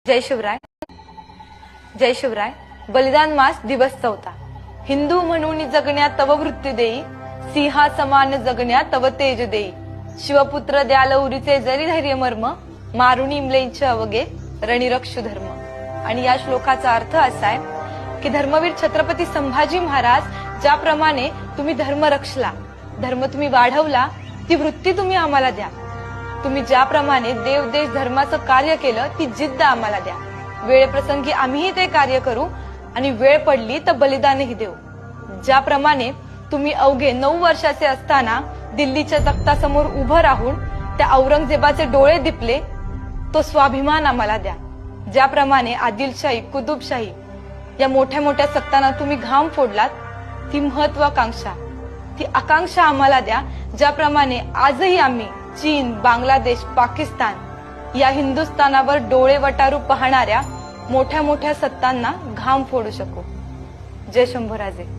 जय शिवराय. जय शिवराय. बलिदान मास दिवस 4. हिंदू म्हणून जगण्या तव वृत्ती देई, सिंहा समान जगण्या तव तेज देई. शिवपुत्र द्याल उरीचे जरी धैर्य मर्म, मारुनी इमलेंचे अवगे रणिरक्षु धर्म. आणि या श्लोकाचा अर्थ असा आहे की धर्मवीर छत्रपती संभाजी महाराज ज्याप्रमाणे तुम्ही धर्म रक्षला, धर्म तुम्ही वाढवला, ती वृत्ती तुम्ही आम्हाला द्या. तुम्ही ज्याप्रमाणे देव देश धर्माचं कार्य केलं, ती जिद्द आम्हाला द्या. वेळ प्रसंगी आम्हीही ते कार्य करू आणि वेळ पडली तर बलिदानही देऊ. ज्याप्रमाणे तुम्ही अवघे 9 वर्षाचे असताना दिल्लीच्या तख्तासमोर उभं राहून त्या औरंगजेबाचे डोळे दिपले, तो स्वाभिमान आम्हाला द्या. ज्याप्रमाणे आदिलशाही, कुतुबशाही या मोठ्या मोठ्या सत्तांना तुम्ही घाम फोडलात, ती महत्वाकांक्षा, ती आकांक्षा आम्हाला द्या. ज्याप्रमाणे आजही आम्ही चीन, बांगलादेश, पाकिस्तान या हिंदुस्थानावर डोळे वटारू पाहणाऱ्या मोठ्या मोठ्या सत्तांना घाम फोडू शकू. जय शंभूराजे.